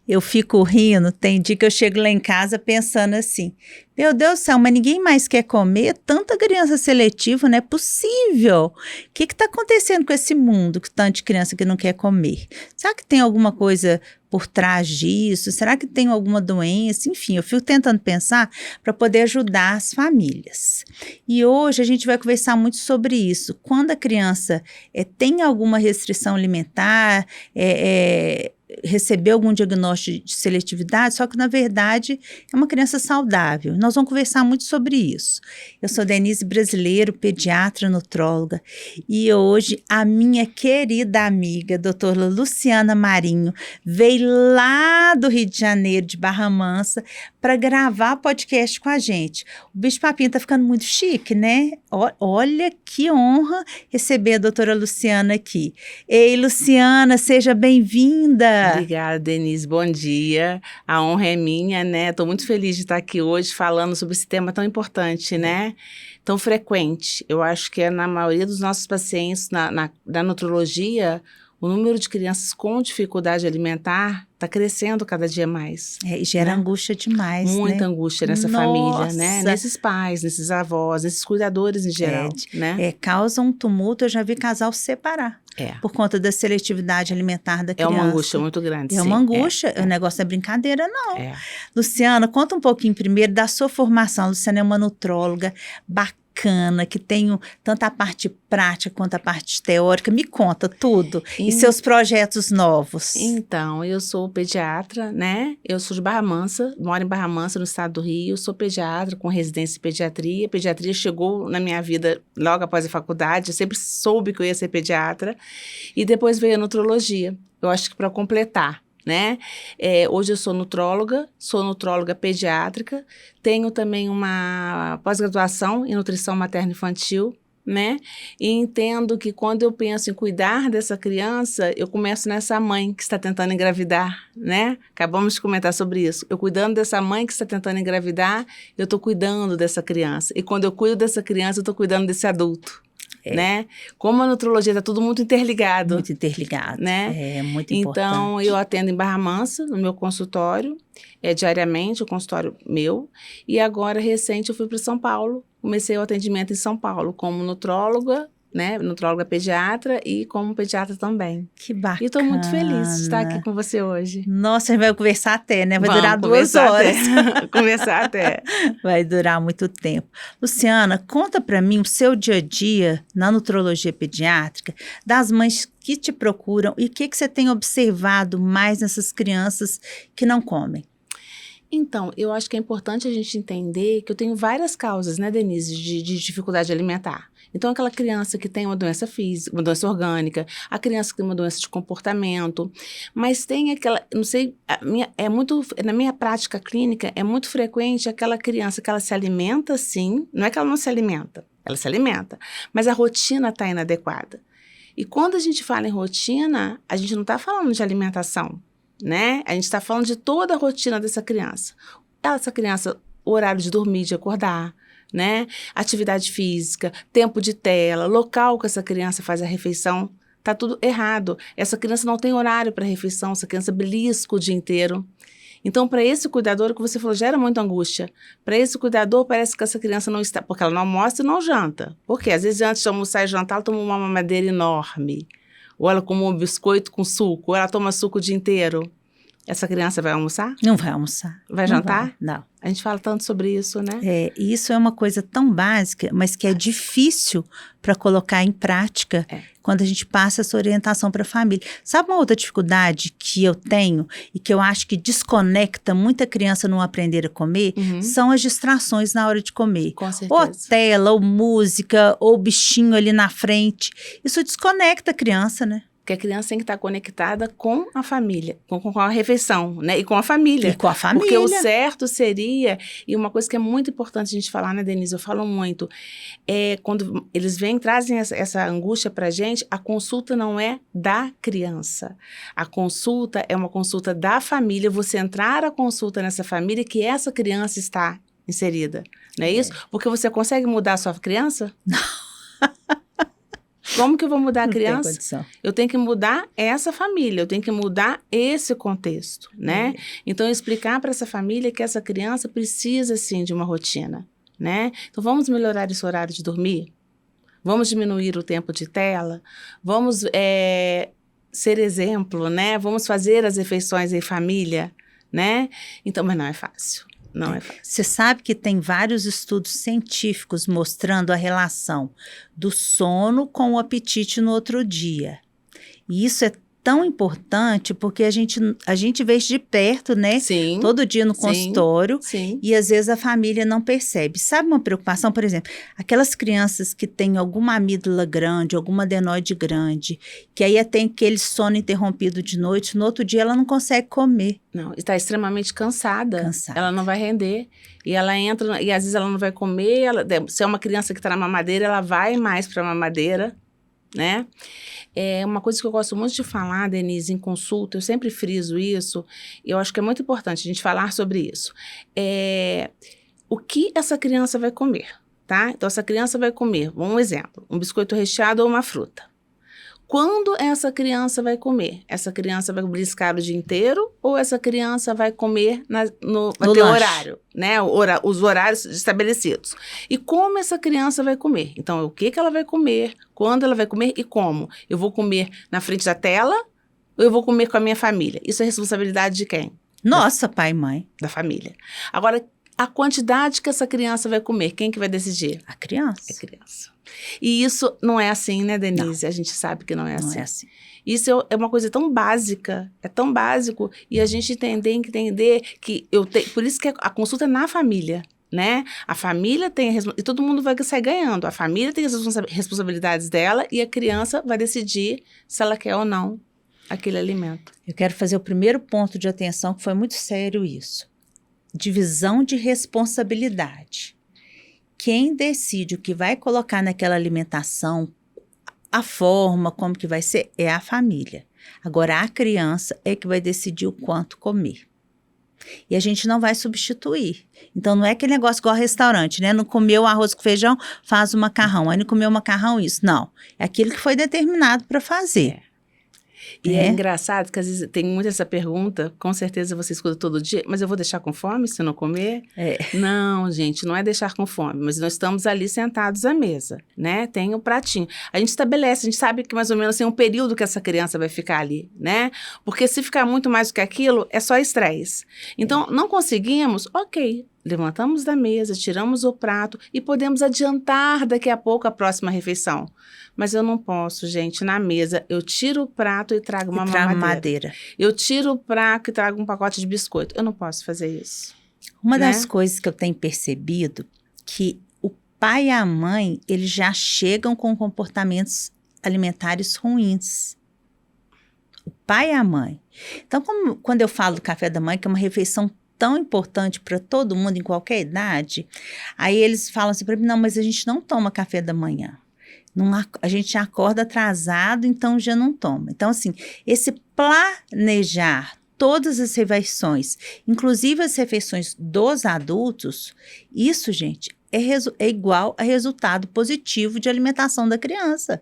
Eu fico rindo, tem dia que eu chego lá em casa pensando assim, meu Deus do céu, mas ninguém mais quer comer? Tanta criança seletiva, não é possível. O que está acontecendo com esse mundo, que tanta criança que não quer comer? Será que tem alguma coisa por trás disso? Será que tem alguma doença? Enfim, eu fico tentando pensar para poder ajudar as famílias. E hoje a gente vai conversar muito sobre isso. Quando a criança tem alguma restrição alimentar, receber algum diagnóstico de seletividade, só que na verdade é uma criança saudável. Nós vamos conversar muito sobre isso. Eu sou Denise Brasileiro, pediatra nutróloga, e hoje a minha querida amiga, doutora Luciana Marinho, veio lá do Rio de Janeiro, de Barra Mansa, para gravar podcast com a gente. O Bicho Papinho tá ficando muito chique, né? Olha que honra receber a doutora Luciana aqui. Ei, Luciana, seja bem-vinda. Obrigada, Denise. Bom dia. A honra é minha, né? Estou muito feliz de estar aqui hoje falando sobre esse tema tão importante, né? Tão frequente. Eu acho que na maioria dos nossos pacientes, da nutrologia, o número de crianças com dificuldade alimentar está crescendo cada dia mais. E gera angústia demais, muita né? angústia nessa família, né? Nesses pais, nesses avós, nesses cuidadores em geral, né? Causa um tumulto, eu já vi casal se separar. Por conta da seletividade alimentar da criança. É uma angústia muito grande, sim. É uma angústia, o negócio não é brincadeira, não. Luciana, conta um pouquinho primeiro da sua formação. A Luciana é uma nutróloga bacana, que tem tanto a parte prática quanto a parte teórica. Me conta tudo. E seus projetos novos. Então, eu sou pediatra, né? Eu sou de Barra Mansa, moro em Barra Mansa, no estado do Rio. Sou pediatra com residência em pediatria. A pediatria chegou na minha vida logo após a faculdade. Eu sempre soube que eu ia ser pediatra. E depois veio a nutrologia. Eu acho que para completar, né? Hoje eu sou nutróloga pediátrica, tenho também uma pós-graduação em nutrição materno-infantil, né? E entendo que quando eu penso em cuidar dessa criança, eu começo nessa mãe que está tentando engravidar, né? Acabamos de comentar sobre isso. Eu cuidando dessa mãe que está tentando engravidar, eu estou cuidando dessa criança. E quando eu cuido dessa criança, eu estou cuidando desse adulto. Né? Como a nutrologia está tudo muito interligado. Muito interligado, né? É muito importante. Então, eu atendo em Barra Mansa, no meu consultório, diariamente, o consultório meu. E agora, recente, eu fui para São Paulo. Comecei o atendimento em São Paulo como nutróloga, né? Nutróloga pediatra e como pediatra também. Que bacana. E estou muito feliz de estar aqui com você hoje. Nossa, a gente vai conversar até, né? Vai durar 2 horas. Conversar até. Vai durar muito tempo. Luciana, conta para mim o seu dia a dia na nutrologia pediátrica, das mães que te procuram e o que você tem observado mais nessas crianças que não comem. Então, eu acho que é importante a gente entender que eu tenho várias causas, né, Denise, de dificuldade alimentar. Então, aquela criança que tem uma doença física, uma doença orgânica, a criança que tem uma doença de comportamento, mas tem aquela, não sei, na minha prática clínica, é muito frequente aquela criança que ela se alimenta, sim, não é que ela não se alimenta, ela se alimenta, mas a rotina está inadequada. E quando a gente fala em rotina, a gente não está falando de alimentação, né? A gente está falando de toda a rotina dessa criança. Essa criança, o horário de dormir, de acordar, né? Atividade física, tempo de tela, local que essa criança faz a refeição, tá tudo errado. Essa criança não tem horário para refeição, essa criança belisca o dia inteiro. Então, para esse cuidador, que você falou, gera muita angústia. Para esse cuidador, parece que essa criança não está, porque ela não almoça e não janta. Porque às vezes antes de almoçar e jantar, ela toma uma mamadeira enorme. Ou ela come um biscoito com suco, ou ela toma suco o dia inteiro. Essa criança vai almoçar? Não vai almoçar. Vai jantar? Não. A gente fala tanto sobre isso, né? Isso é uma coisa tão básica, mas que é difícil para colocar em prática quando a gente passa essa orientação para a família. Sabe uma outra dificuldade que eu tenho e que eu acho que desconecta muita criança não aprender a comer? São as distrações na hora de comer. Com certeza. Ou tela, ou música, ou bichinho ali na frente. Isso desconecta a criança, né? Porque a criança tem que estar conectada com a família, com a refeição, né? E com a família. E com a família. Porque o certo seria, e uma coisa que é muito importante a gente falar, né, Denise? Eu falo muito, quando eles trazem essa angústia pra gente, a consulta não é da criança. A consulta é uma consulta da família, você entrar a consulta nessa família que essa criança está inserida. Não é isso? Porque você consegue mudar a sua criança? Não. Como que eu vou mudar a Não tem criança? condição. Eu tenho que mudar essa família, eu tenho que mudar esse contexto, né? Então, explicar para essa família que essa criança precisa, sim, de uma rotina, né? Então, vamos melhorar esse horário de dormir? Vamos diminuir o tempo de tela? Vamos ser exemplo, né? Vamos fazer as refeições em família, né? Então, mas não é fácil. Não é fácil. Você sabe que tem vários estudos científicos mostrando a relação do sono com o apetite no outro dia. E isso é tão importante porque a gente vê isso de perto, né? Sim. Todo dia no Sim. consultório. Sim. E às vezes a família não percebe. Sabe uma preocupação, por exemplo, aquelas crianças que têm alguma amígdala grande, alguma adenoide grande, que aí tem aquele sono interrompido de noite, no outro dia ela não consegue comer. Não, está extremamente cansada. Cansada. Ela não vai render. E ela entra, e às vezes ela não vai comer. Se é uma criança que está na mamadeira, ela vai mais para a mamadeira, né? É uma coisa que eu gosto muito de falar, Denise, em consulta, eu sempre friso isso, e eu acho que é muito importante a gente falar sobre isso. O que essa criança vai comer, tá? Então, essa criança vai comer, um exemplo, um biscoito recheado ou uma fruta. Quando essa criança vai comer? Essa criança vai beliscar o dia inteiro ou essa criança vai comer vai ter horário, né? Os horários estabelecidos. E como essa criança vai comer? Então, o que ela vai comer, quando ela vai comer e como? Eu vou comer na frente da tela ou eu vou comer com a minha família? Isso é responsabilidade de quem? Nossa, pai e mãe. Da família. Agora, a quantidade que essa criança vai comer, quem que vai decidir? A criança. É a criança. E isso não é assim, né, Denise? Não. A gente sabe que não é assim. Não é assim. Isso é uma coisa tão básica, é tão básico, e a gente tem que entender que por isso que a consulta é na família, né? A família tem e todo mundo vai sair ganhando. A família tem as responsabilidades dela e a criança vai decidir se ela quer ou não aquele alimento. Eu quero fazer o primeiro ponto de atenção, que foi muito sério isso. Divisão de responsabilidade. Quem decide o que vai colocar naquela alimentação, a forma, como que vai ser, é a família. Agora, a criança é que vai decidir o quanto comer. E a gente não vai substituir. Então, não é aquele negócio igual ao restaurante, né? Não comeu arroz com feijão, faz o macarrão. Aí não comeu macarrão, isso. Não. É aquilo que foi determinado para fazer. E é engraçado que às vezes tem muito essa pergunta, com certeza você escuta todo dia, mas eu vou deixar com fome se eu não comer? Não, gente, não é deixar com fome, mas nós estamos ali sentados à mesa, né? Tem o pratinho. A gente estabelece, a gente sabe que mais ou menos tem um período que essa criança vai ficar ali, né? Porque se ficar muito mais do que aquilo, é só estresse. Então, não conseguimos, ok. Levantamos da mesa, tiramos o prato e podemos adiantar daqui a pouco a próxima refeição. Mas eu não posso, gente, na mesa, eu tiro o prato e trago uma mamadeira. Eu tiro o prato e trago um pacote de biscoito. Eu não posso fazer isso. Uma das coisas que eu tenho percebido, que o pai e a mãe, eles já chegam com comportamentos alimentares ruins. O pai e a mãe. Então, quando eu falo do café da manhã, que é uma refeição tão importante para todo mundo, em qualquer idade, aí eles falam assim para mim, não, mas a gente não toma café da manhã. A gente acorda atrasado, então já não toma. Então, assim, esse planejar todas as refeições, inclusive as refeições dos adultos, isso, gente, é igual a resultado positivo de alimentação da criança.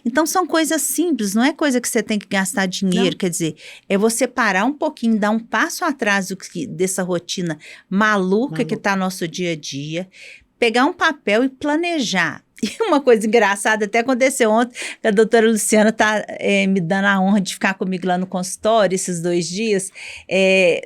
Então, são coisas simples, não é coisa que você tem que gastar dinheiro, não. Quer dizer, é você parar um pouquinho, dar um passo atrás dessa rotina maluca que está no nosso dia a dia, pegar um papel e planejar. E uma coisa engraçada, até aconteceu ontem, que a doutora Luciana está me dando a honra de ficar comigo lá no consultório esses 2 dias,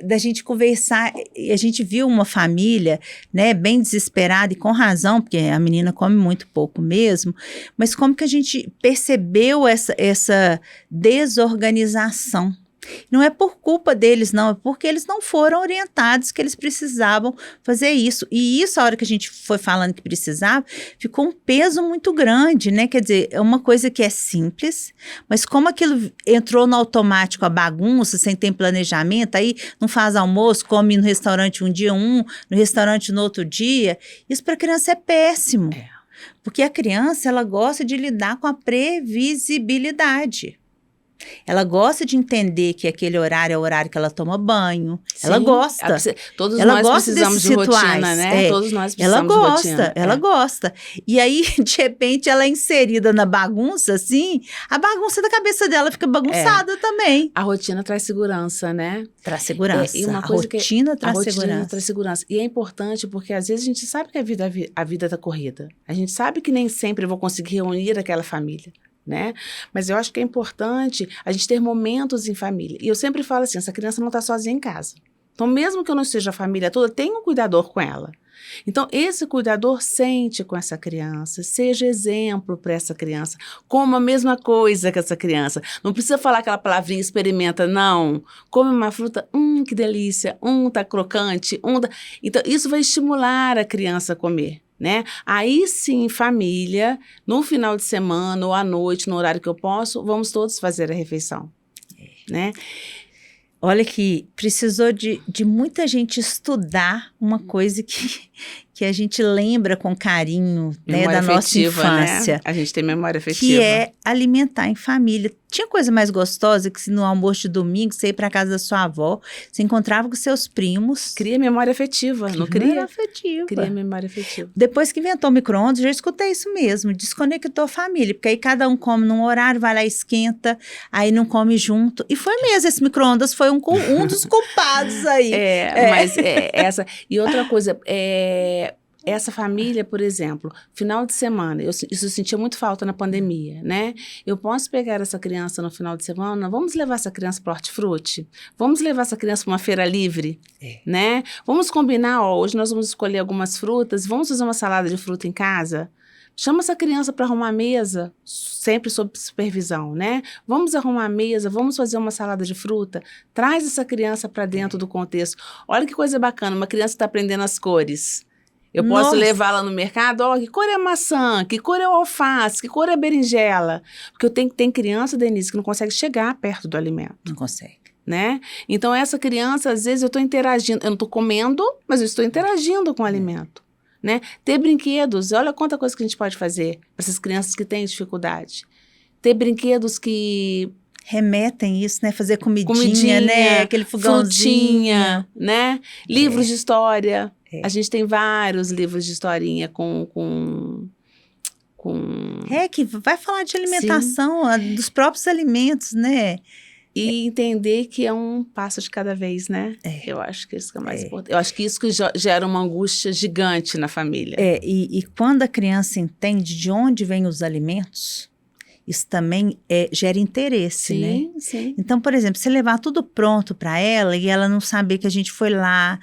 da gente conversar, a gente viu uma família, né, bem desesperada e com razão, porque a menina come muito pouco mesmo, mas como que a gente percebeu essa desorganização? Não é por culpa deles, não, é porque eles não foram orientados que eles precisavam fazer isso. E isso, a hora que a gente foi falando que precisava, ficou um peso muito grande, né? Quer dizer, é uma coisa que é simples, mas como aquilo entrou no automático, a bagunça, sem ter planejamento, aí não faz almoço, come no restaurante um dia no restaurante no outro dia, isso para a criança é péssimo. Porque a criança, ela gosta de lidar com a previsibilidade. Ela gosta de entender que aquele horário é o horário que ela toma banho. Sim, Ela gosta. Todos Ela nós gosta precisamos de desses rotina, rituais, né? Todos nós Ela precisamos de gosta, rotina. ela gosta. E aí, de repente, ela é inserida na bagunça, assim, a bagunça da cabeça dela fica bagunçada também. A rotina traz segurança, né? Traz segurança. E uma a coisa rotina que traz a rotina segurança. traz segurança. E é importante porque às vezes a gente sabe que a vida tá corrida. A gente sabe que nem sempre eu vou conseguir reunir aquela família, né? Mas eu acho que é importante a gente ter momentos em família. E eu sempre falo assim, essa criança não está sozinha em casa. Então, mesmo que eu não esteja a família toda, tem um cuidador com ela. Então, esse cuidador sente com essa criança, seja exemplo para essa criança, coma a mesma coisa que essa criança. Não precisa falar aquela palavrinha, experimenta, não. Come uma fruta, que delícia, tá crocante, tá... Então, isso vai estimular a criança a comer. Né? Aí sim, família, no final de semana ou à noite, no horário que eu posso, vamos todos fazer a refeição, né? Olha que precisou de muita gente estudar uma coisa que a gente lembra com carinho, né, da nossa infância. Né? A gente tem memória afetiva. Que é alimentar em família. Tinha coisa mais gostosa que se no almoço de domingo você ia para casa da sua avó, você encontrava com seus primos. Cria memória afetiva, não cria? Memória afetiva. Cria memória afetiva. Depois que inventou o micro-ondas, já escutei isso mesmo, desconectou a família, porque aí cada um come num horário, vai lá, esquenta, aí não come junto. E foi mesmo, esse micro-ondas foi um dos culpados aí. Mas essa... E outra coisa, essa família, por exemplo, final de semana, isso eu sentia muito falta na pandemia, né? Eu posso pegar essa criança no final de semana, vamos levar essa criança para o hortifruti? Vamos levar essa criança para uma feira livre? Né? Vamos combinar, hoje nós vamos escolher algumas frutas, vamos fazer uma salada de fruta em casa? Chama essa criança para arrumar a mesa, sempre sob supervisão, né? Vamos arrumar a mesa, vamos fazer uma salada de fruta. Traz essa criança para dentro do contexto. Olha que coisa bacana, uma criança está aprendendo as cores. Eu posso levá-la no mercado, que cor é a maçã, que cor é o alface, que cor é a berinjela. Porque tem criança, Denise, que não consegue chegar perto do alimento. Não consegue. Né? Então, essa criança, às vezes, eu estou interagindo. Eu não estou comendo, mas eu estou interagindo com o alimento. Né? Ter brinquedos, olha quanta coisa que a gente pode fazer para essas crianças que têm dificuldade. Ter brinquedos que... remetem isso, né? Fazer comidinha, né? Aquele fogãozinho. Frutinha, né? Livros de história. A gente tem vários livros de historinha com... que vai falar de alimentação, dos próprios alimentos, né? E entender que é um passo de cada vez, né? Eu acho que isso que é mais importante. Eu acho que isso que gera uma angústia gigante na família. E quando a criança entende de onde vêm os alimentos, isso também gera interesse, né? Sim. Então, por exemplo, se levar tudo pronto para ela e ela não saber que a gente foi lá,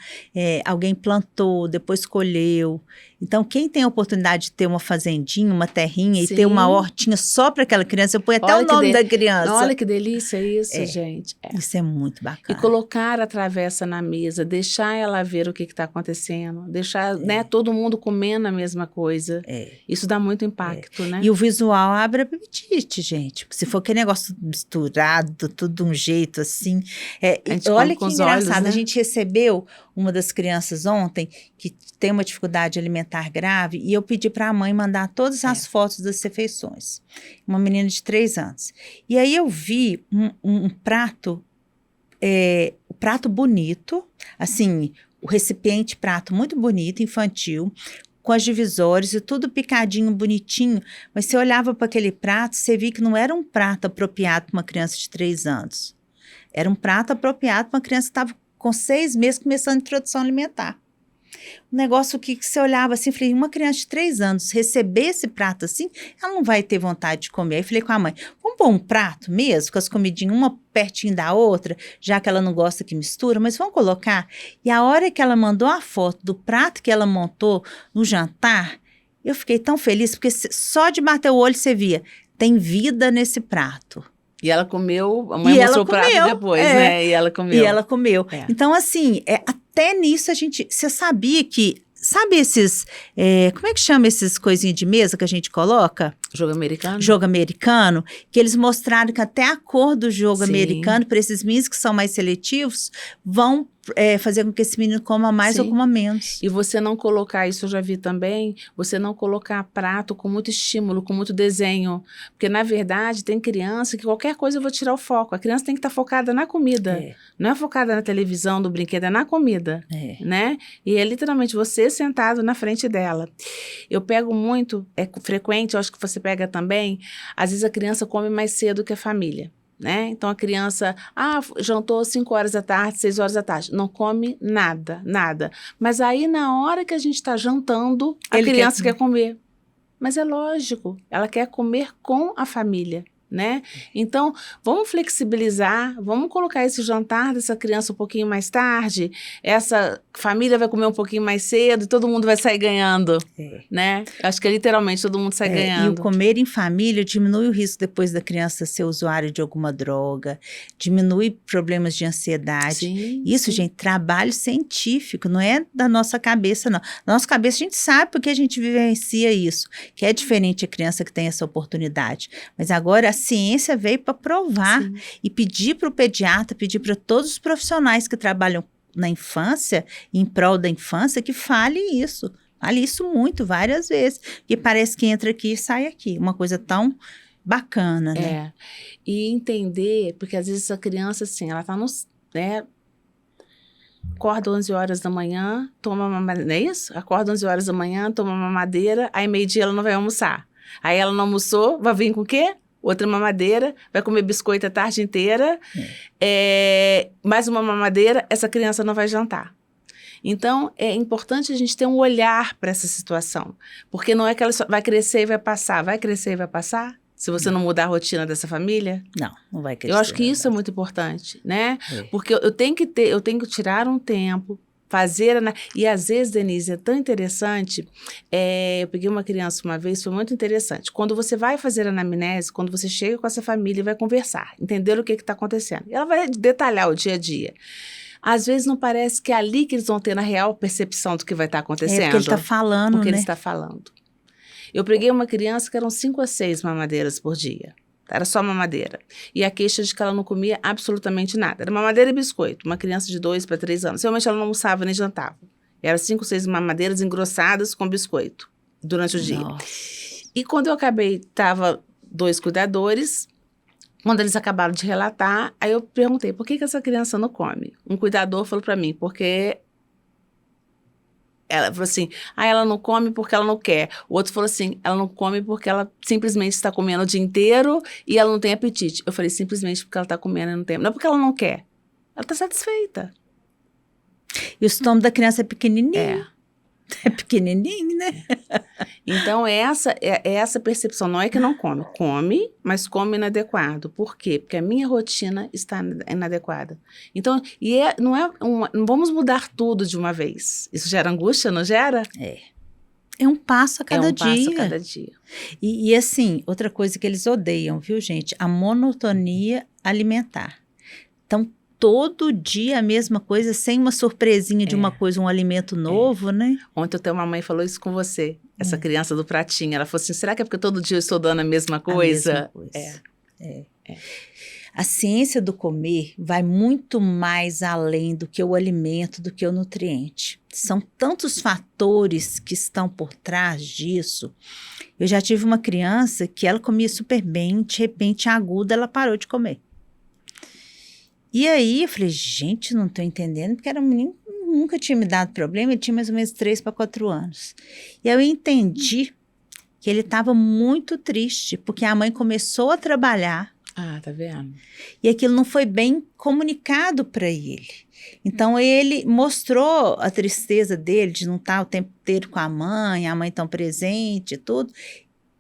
alguém plantou, depois colheu. Então, quem tem a oportunidade de ter uma fazendinha, uma terrinha e ter uma hortinha só para aquela criança, eu ponho até o nome da criança. Olha que delícia isso, gente. Isso é muito bacana. E colocar a travessa na mesa, deixar ela ver o que está acontecendo, deixar todo mundo comendo a mesma coisa. Isso dá muito impacto, né? E o visual abre apetite, gente. Se for aquele negócio misturado, tudo de um jeito assim. Olha que engraçado, olhos, né? A gente recebeu uma das crianças ontem que tem uma dificuldade alimentar grave e eu pedi para a mãe mandar todas as fotos das refeições. Uma menina de 3 anos. E aí eu vi um prato, prato bonito, assim, o recipiente prato muito bonito, infantil, com as divisórias e tudo picadinho, bonitinho, mas você olhava para aquele prato, você via que não era um prato apropriado para uma criança de 3 anos. Era um prato apropriado para uma criança que estava com 6 meses começando a introdução alimentar. Um negócio que você olhava assim, falei, uma criança de 3 anos receber esse prato assim, ela não vai ter vontade de comer. Aí falei com a mãe, vamos pôr um prato mesmo, com as comidinhas uma pertinho da outra, já que ela não gosta que mistura, mas vamos colocar. E a hora que ela mandou a foto do prato que ela montou no jantar, eu fiquei tão feliz, porque só de bater o olho você via, tem vida nesse prato. E ela comeu, a mãe mostrou o prato depois, né? E ela comeu. Então, assim, até nisso você sabia que, sabe esses, como é que chama esses coisinhas de mesa que a gente coloca? Jogo americano? Jogo americano, que eles mostraram que até a cor do jogo americano, para esses meninos que são mais seletivos, vão fazer com que esse menino coma mais ou Sim. coma menos. E você não colocar, isso eu já vi também, você não colocar prato com muito estímulo, com muito desenho. Porque, na verdade, tem criança que qualquer coisa eu vou tirar o foco. A criança tem que estar focada na comida. Não é focada na televisão, no brinquedo, é na comida. Né? E é literalmente você sentado na frente dela. Eu pego muito, é frequente, eu acho que você pega também, às vezes a criança come mais cedo que a família. Né? Então a criança, jantou 5 horas da tarde, 6 horas da tarde, não come nada, nada. Mas aí na hora que a gente está jantando, a criança quer comer. Mas é lógico, ela quer comer com a família. Né? Então, vamos flexibilizar, vamos colocar esse jantar dessa criança um pouquinho mais tarde, essa família vai comer um pouquinho mais cedo e todo mundo vai sair ganhando, né? Acho que literalmente todo mundo sai ganhando. E o comer em família diminui o risco depois da criança ser usuária de alguma droga, diminui problemas de ansiedade. Sim, isso, gente, trabalho científico, não é da nossa cabeça, não. Na nossa cabeça a gente sabe porque a gente vivencia isso, que é diferente a criança que tem essa oportunidade. Mas agora a ciência veio para provar e pedir para o pediatra, pedir para todos os profissionais que trabalham na infância, em prol da infância, que fale isso muito, várias vezes, que parece que entra aqui e sai aqui, uma coisa tão bacana, né? E entender, porque às vezes essa criança, assim, ela tá acorda 11 horas da manhã, toma mamadeira, não é isso? Acorda 11 horas da manhã, toma mamadeira, aí meio-dia ela não vai almoçar. Aí ela não almoçou, vai vir com o quê? Outra mamadeira, vai comer biscoito a tarde inteira, mais uma mamadeira, essa criança não vai jantar. Então, é importante a gente ter um olhar para essa situação, porque não é que ela só vai crescer e vai passar. Vai crescer e vai passar? Se você não mudar a rotina dessa família? Não vai crescer. Eu acho que isso é muito importante, né? Porque eu tenho que tirar um tempo, fazer... E às vezes, Denise, é tão interessante, eu peguei uma criança uma vez, foi muito interessante. Quando você vai fazer a anamnese, quando você chega com essa família e vai conversar, entender o que está acontecendo. Ela vai detalhar o dia a dia. Às vezes não parece que é ali que eles vão ter a real percepção do que vai estar acontecendo. Porque ele está falando, Porque né? ele está falando. Eu peguei uma criança que eram 5 a 6 mamadeiras por dia. Era só mamadeira. E a queixa de que ela não comia absolutamente nada. Era mamadeira e biscoito. Uma criança de 2 para 3 anos. Realmente ela não almoçava nem jantava. Era 5, 6 mamadeiras engrossadas com biscoito durante o dia. Nossa. E quando eu acabei, tava 2 cuidadores. Quando eles acabaram de relatar, aí eu perguntei, por que essa criança não come? Um cuidador falou para mim, porque... Ela falou assim, ela não come porque ela não quer. O outro falou assim, ela não come porque ela simplesmente está comendo o dia inteiro e ela não tem apetite. Eu falei, simplesmente porque ela está comendo e não tem. Não é porque ela não quer. Ela está satisfeita. E o estômago da criança é pequenininho. É pequenininho, né? Então, essa percepção. Não é que não come. Come, mas come inadequado. Por quê? Porque a minha rotina está inadequada. Então, não vamos mudar tudo de uma vez. Isso gera angústia, não gera? É um passo a cada dia. Passo a cada dia. E assim, outra coisa que eles odeiam, viu, gente? A monotonia alimentar. Então, todo dia a mesma coisa, sem uma surpresinha de uma coisa, um alimento novo, né? Ontem a uma mãe falou isso com você, essa criança do pratinho. Ela falou assim, será que é porque todo dia eu estou dando a mesma coisa? A mesma coisa. A ciência do comer vai muito mais além do que o alimento, do que o nutriente. São tantos fatores que estão por trás disso. Eu já tive uma criança que ela comia super bem, de repente, aguda, ela parou de comer. E aí, eu falei, gente, não estou entendendo, porque era um menino que nunca tinha me dado problema, ele tinha mais ou menos 3 para 4 anos. E aí eu entendi que ele estava muito triste, porque a mãe começou a trabalhar. Tá vendo? E aquilo não foi bem comunicado para ele. Então, ele mostrou a tristeza dele de não estar o tempo inteiro com a mãe tão presente e tudo,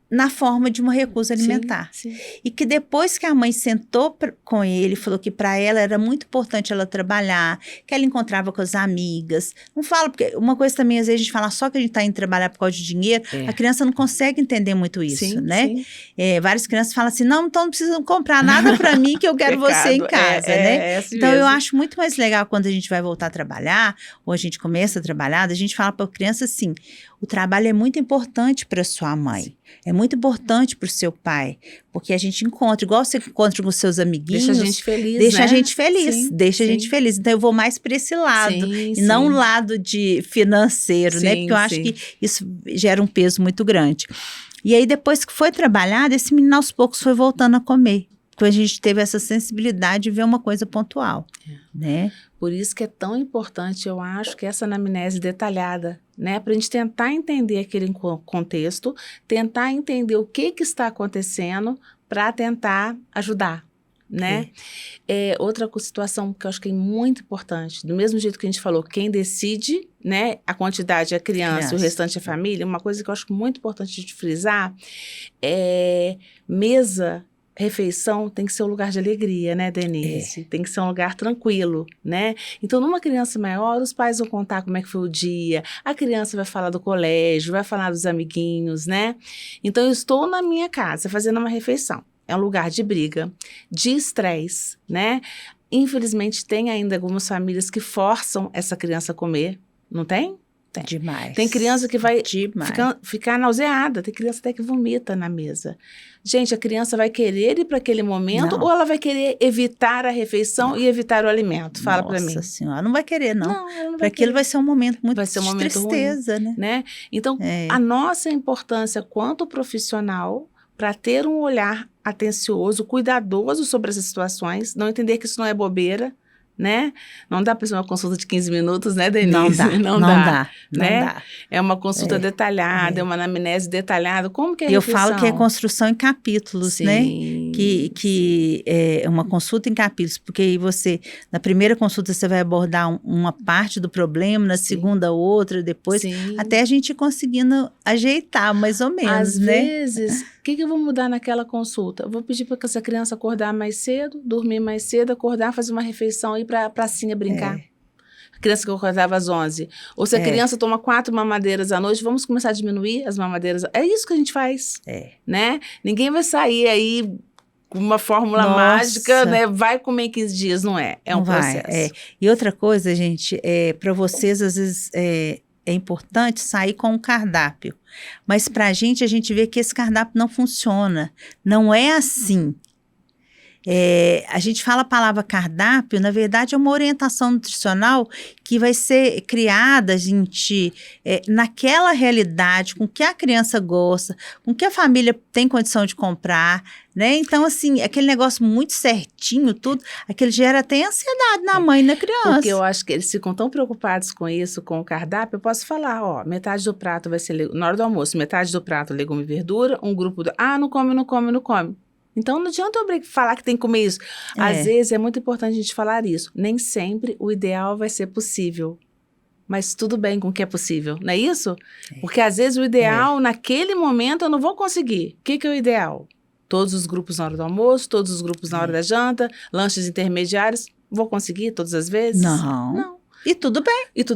na forma de uma recusa alimentar. Sim. E que depois que a mãe sentou com ele, falou que para ela era muito importante ela trabalhar, que ela encontrava com as amigas. Não falo, porque uma coisa também, às vezes a gente fala só que a gente está indo trabalhar por causa de dinheiro, a criança não consegue entender muito isso, né? Sim. Várias crianças falam assim, não precisam comprar nada para mim que eu quero você em casa, né? Assim então, mesmo. eu acho muito mais legal quando a gente vai voltar a trabalhar, ou a gente começa a trabalhar, a gente fala para a criança assim, O trabalho é muito importante para sua mãe, é muito importante para o seu pai, porque a gente encontra, igual você encontra com seus amiguinhos. Deixa a gente feliz, Deixa né? a gente feliz, Sim, deixa a sim. gente feliz. Então eu vou mais para esse lado, Sim, e não o sim. lado de financeiro, né? Sim, Porque eu acho sim. que isso gera um peso muito grande. E aí depois que foi trabalhado, esse menino aos poucos foi voltando a comer. Quando a gente teve essa sensibilidade de ver uma coisa pontual, né? Por isso que é tão importante, eu acho, que essa anamnese detalhada, né? Para a gente tentar entender aquele contexto, tentar entender o que está acontecendo para tentar ajudar, né? Outra situação que eu acho que é muito importante, do mesmo jeito que a gente falou, quem decide, né? A quantidade é a criança e o restante é a família. Uma coisa que eu acho muito importante de frisar é mesa. Refeição tem que ser um lugar de alegria, né, Denise? Tem que ser um lugar tranquilo, né? Então, numa criança maior, os pais vão contar como é que foi o dia, a criança vai falar do colégio, vai falar dos amiguinhos, né? Então, eu estou na minha casa fazendo uma refeição. É um lugar de briga, de estresse, né? Infelizmente, tem ainda algumas famílias que forçam essa criança a comer, não tem? Tem. Demais. Tem criança que vai Demais. ficar nauseada, tem criança até que vomita na mesa. Gente, a criança vai querer ir para aquele momento ou ela vai querer evitar a refeição e evitar o alimento? Fala para mim. Nossa Senhora, não vai querer, não. Não, ela não vai Para aquilo querer. vai ser um momento muito Vai ser um de momento tristeza, ruim, né? Então, É. a nossa importância quanto profissional para ter um olhar atencioso, cuidadoso sobre essas situações, não entender que isso não é bobeira, né? Não dá para ser uma consulta de 15 minutos, né, Denise? Não dá, né? não dá. É uma consulta detalhada, é uma anamnese detalhada. Como que é a refeição? Eu falo que é construção em capítulos, Sim, né? Que é uma consulta em capítulos, porque aí você, na primeira consulta, você vai abordar uma parte do problema, na segunda outra, depois, até a gente conseguindo ajeitar, mais ou menos, às né? vezes, o que eu vou mudar naquela consulta? Eu vou pedir para essa criança acordar mais cedo, dormir mais cedo, acordar, fazer uma refeição, ir para a pracinha brincar. A criança que acordava às 11. Ou se a criança toma 4 mamadeiras à noite, vamos começar a diminuir as mamadeiras. É isso que a gente faz, né? Ninguém vai sair aí com uma fórmula mágica, né? Vai comer em 15 dias, não é? É um processo. E outra coisa, gente, para vocês, às vezes, é importante sair com um cardápio. Mas para a gente vê que esse cardápio não funciona. Não é assim. A gente fala a palavra cardápio, na verdade é uma orientação nutricional que vai ser criada, gente, naquela realidade, com o que a criança gosta, com o que a família tem condição de comprar, né? Então, assim, aquele negócio muito certinho, tudo, aquele gera até ansiedade na mãe e na criança. Porque eu acho que eles ficam tão preocupados com isso, com o cardápio, eu posso falar, ó, metade do prato vai ser, na hora do almoço, metade do prato legume e verdura, um grupo não come. Então, não adianta eu falar que tem que comer isso. Às vezes, é muito importante a gente falar isso. Nem sempre o ideal vai ser possível. Mas tudo bem com o que é possível, não é isso? Porque, às vezes, o ideal, naquele momento, eu não vou conseguir. O que é o ideal? Todos os grupos na hora do almoço, todos os grupos na hora da janta, lanches intermediários. Vou conseguir todas as vezes? Não. E tudo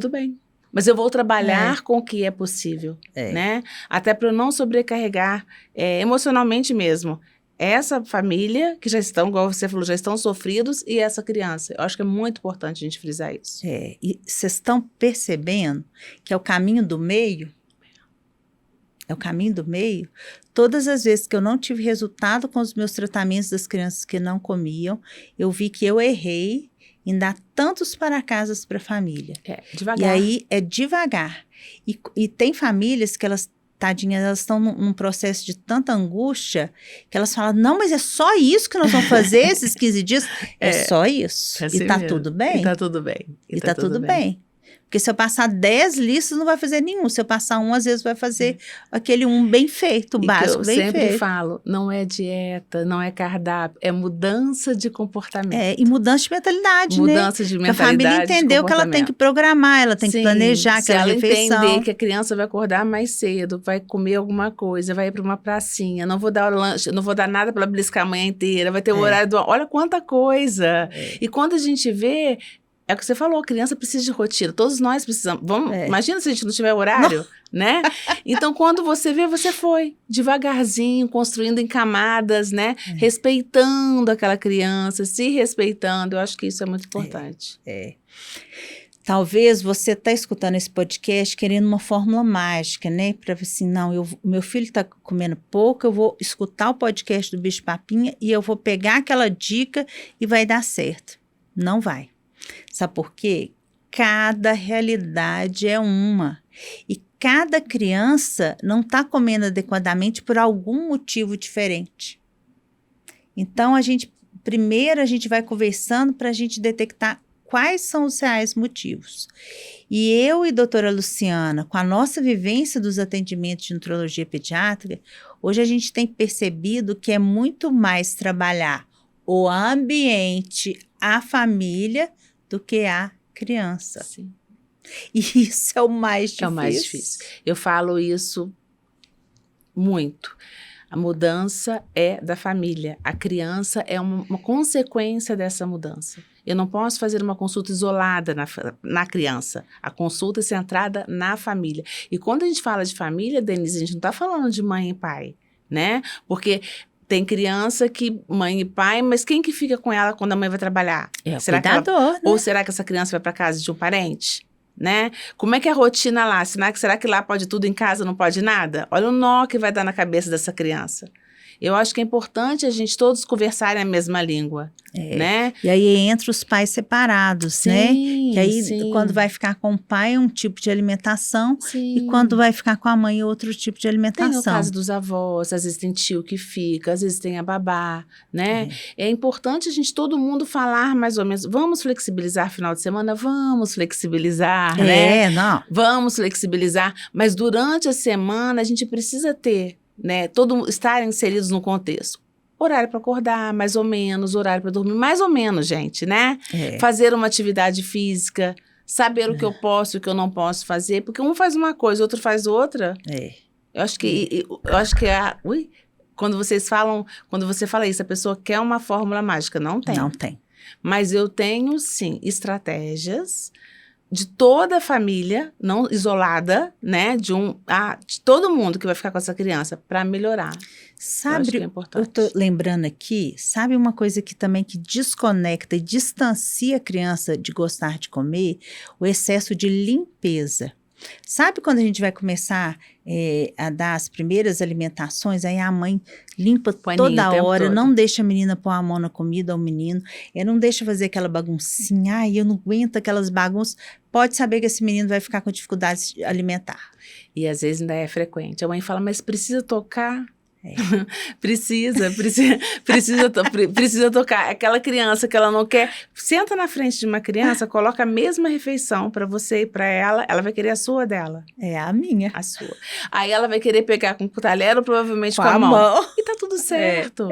bem. Mas eu vou trabalhar com o que é possível, né? Até para eu não sobrecarregar emocionalmente mesmo. Essa família, que já estão, igual você falou, já estão sofridos, e essa criança. Eu acho que é muito importante a gente frisar isso. E vocês estão percebendo que é o caminho do meio? É o caminho do meio? Todas as vezes que eu não tive resultado com os meus tratamentos das crianças que não comiam, eu vi que eu errei em dar tantos para-casas para a família. Devagar. E aí é devagar. E tem famílias que tadinhas, elas estão num processo de tanta angústia que elas falam, não, mas é só isso que nós vamos fazer esses 15 dias? É só isso. Assim e tá mesmo. tudo bem? E tá tudo bem. E tá tudo bem. Porque se eu passar 10 listas, não vai fazer nenhum. Se eu passar um, às vezes vai fazer aquele bem feito, básico, bem feito. Eu sempre falo, não é dieta, não é cardápio, é mudança de comportamento. E mudança de mentalidade, mudança de mentalidade, a família entendeu que ela tem que programar, ela tem que planejar aquela refeição. Se ela entender que a criança vai acordar mais cedo, vai comer alguma coisa, vai ir para uma pracinha, não vou dar lanche, não vou dar nada para ela beliscar a manhã inteira, vai ter o horário do... Olha quanta coisa! E quando a gente vê... É o que você falou, a criança precisa de rotina. Todos nós precisamos. Imagina se a gente não tiver horário, né? Então, quando você vê, você foi devagarzinho, construindo em camadas, né? Respeitando aquela criança, se respeitando. Eu acho que isso é muito importante. Talvez você está escutando esse podcast querendo uma fórmula mágica, né? Para assim, não, meu filho está comendo pouco, eu vou escutar o podcast do Bicho Papinha e eu vou pegar aquela dica e vai dar certo. Não vai. Sabe por quê? Cada realidade é uma. E cada criança não está comendo adequadamente por algum motivo diferente. Então, primeiro a gente vai conversando para a gente detectar quais são os reais motivos. E eu e a doutora Luciana, com a nossa vivência dos atendimentos de nutrologia pediátrica, hoje a gente tem percebido que é muito mais trabalhar o ambiente, a família, do que a criança. Sim. E isso é o mais difícil. É o mais difícil. Eu falo isso muito. A mudança é da família. A criança é uma consequência dessa mudança. Eu não posso fazer uma consulta isolada na criança. A consulta é centrada na família. E quando a gente fala de família, Denise, a gente não está falando de mãe e pai, né? Porque tem criança que mãe e pai, mas quem que fica com ela quando a mãe vai trabalhar? É o Será cuidador, né? Ou será que essa criança vai para casa de um parente? Né? Como é que é a rotina lá? Será que lá pode tudo, em casa não pode nada? Olha o nó que vai dar na cabeça dessa criança. Eu acho que é importante a gente todos conversarem a mesma língua, né? E aí entra os pais separados, Sim, né? Que aí sim. quando vai ficar com o pai é um tipo de alimentação Sim. e quando vai ficar com a mãe é outro tipo de alimentação. Tem o caso dos avós, às vezes tem tio que fica, às vezes tem a babá, né? É importante a gente, todo mundo falar mais ou menos, vamos flexibilizar final de semana? Vamos flexibilizar, né? Não. Vamos flexibilizar, mas durante a semana a gente precisa ter, né, estarem inseridos no contexto. Horário para acordar, mais ou menos, horário para dormir, mais ou menos, gente, né? Fazer uma atividade física, saber o que eu posso e o que eu não posso fazer, porque um faz uma coisa, o outro faz outra. Eu acho que quando você fala isso, a pessoa quer uma fórmula mágica, não tem. Não tem. Mas eu tenho, sim, estratégias de toda a família, não isolada, né? De todo mundo que vai ficar com essa criança para melhorar. Sabe, eu acho que é importante. Eu tô lembrando aqui, sabe uma coisa que também que desconecta e distancia a criança de gostar de comer? O excesso de limpeza. Sabe quando a gente vai começar a dar as primeiras alimentações, aí a mãe limpa toda hora, não deixa a menina pôr a mão na comida, ou o menino, não deixa fazer aquela baguncinha, eu não aguento aquelas bagunças, pode saber que esse menino vai ficar com dificuldade alimentar. E às vezes ainda é frequente. A mãe fala, mas precisa tocar? Precisa tocar. Aquela criança que ela não quer, senta na frente de uma criança, coloca a mesma refeição para você e para ela vai querer a sua dela. A minha. A sua. Aí ela vai querer pegar com o talher ou provavelmente com a mão. E tá tudo certo.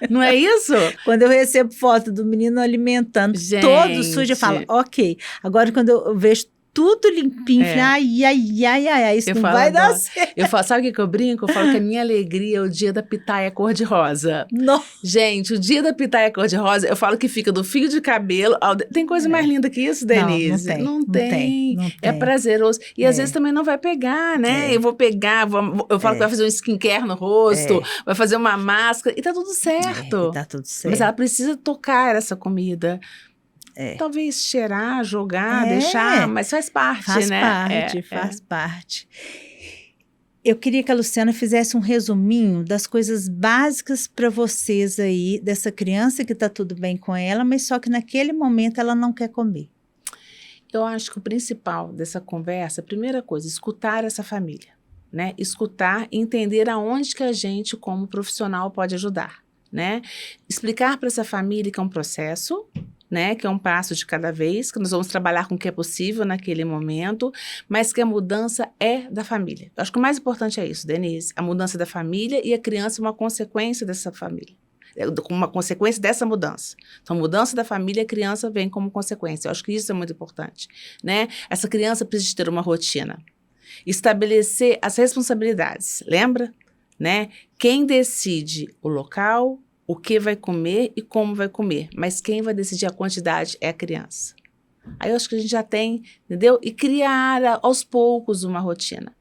Não é isso? Quando eu recebo foto do menino alimentando todo sujo, eu falo, ok. Agora quando eu vejo tudo limpinho, isso não vai dar certo. Eu falo, sabe o que eu brinco? Eu falo que a minha alegria é o dia da pitaia cor-de-rosa. Gente, o dia da pitaia cor-de-rosa, eu falo que fica do fio de cabelo tem coisa mais linda que isso, Denise? Não tem. É prazeroso. E às vezes também não vai pegar, né? Eu vou pegar, eu falo que vai fazer um skincare no rosto, vai fazer uma máscara, e tá tudo certo. Tá tudo certo. Mas ela precisa tocar essa comida. Talvez cheirar, jogar, deixar, mas faz parte, Faz parte. Eu queria que a Luciana fizesse um resuminho das coisas básicas para vocês aí, dessa criança que tá tudo bem com ela, mas só que naquele momento ela não quer comer. Eu acho que o principal dessa conversa, a primeira coisa, escutar essa família, né? Escutar e entender aonde que a gente, como profissional, pode ajudar, né? Explicar para essa família que é um processo, né, que é um passo de cada vez, que nós vamos trabalhar com o que é possível naquele momento, mas que a mudança é da família. Eu acho que o mais importante é isso, Denise, a mudança da família e a criança é uma consequência dessa família, uma consequência dessa mudança. Então, a mudança da família, a criança vem como consequência. Eu acho que isso é muito importante, né? Essa criança precisa ter uma rotina, estabelecer as responsabilidades, lembra? Né? Quem decide o local, o que vai comer e como vai comer. Mas quem vai decidir a quantidade é a criança. Aí eu acho que a gente já tem, entendeu? E criar aos poucos uma rotina.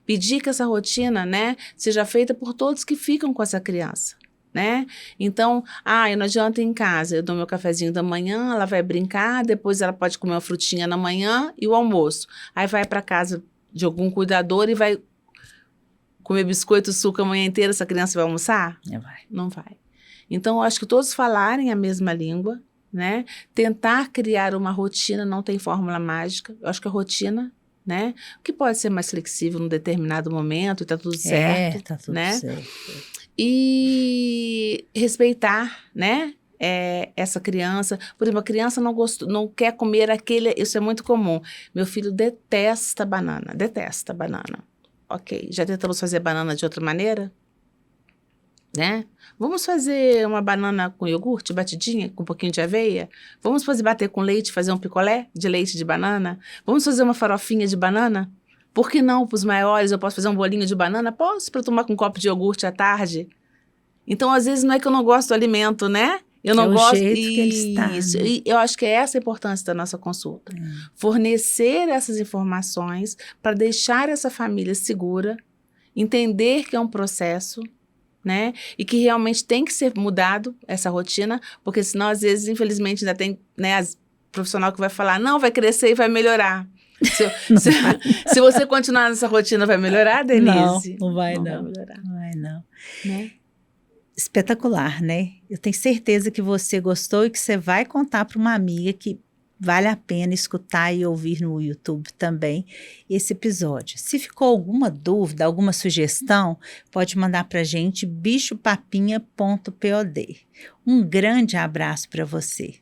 Pedir que essa rotina, né, seja feita por todos que ficam com essa criança. né? Então, não adianta ir em casa, eu dou meu cafezinho da manhã, ela vai brincar, depois ela pode comer uma frutinha na manhã e o almoço. Aí vai para casa de algum cuidador e vai comer biscoito, suco a manhã inteira, essa criança vai almoçar? Não vai. Não vai. Então, eu acho que todos falarem a mesma língua, né? Tentar criar uma rotina, não tem fórmula mágica. Eu acho que a rotina, né? Que pode ser mais flexível num determinado momento e tá tudo certo, Tá tudo né? certo. E respeitar, né? Essa criança. Por exemplo, a criança não quer comer aquele. Isso é muito comum. Meu filho detesta banana. Detesta banana. Ok. Já tentamos fazer banana de outra maneira? Né? Vamos fazer uma banana com iogurte, batidinha, com um pouquinho de aveia? Vamos bater com leite, fazer um picolé de leite de banana? Vamos fazer uma farofinha de banana? Por que não, para os maiores, eu posso fazer um bolinho de banana? Posso, para tomar com um copo de iogurte à tarde? Então, às vezes, não é que eu não gosto do alimento, né? Eu não gosto. Jeito que ele está, Isso. né? E eu acho que é essa a importância da nossa consulta. Fornecer essas informações para deixar essa família segura, entender que é um processo, né? E que realmente tem que ser mudado essa rotina, porque senão, às vezes, infelizmente, ainda tem, né, profissional que vai falar, não, vai crescer e vai melhorar. Se você continuar nessa rotina, vai melhorar, Denise? Não vai Vai não. melhorar. Não vai não. Né? Espetacular, né? Eu tenho certeza que você gostou e que você vai contar para uma amiga que vale a pena escutar e ouvir no YouTube também esse episódio. Se ficou alguma dúvida, alguma sugestão, pode mandar para a gente bichopapinha.pod. Um grande abraço para você.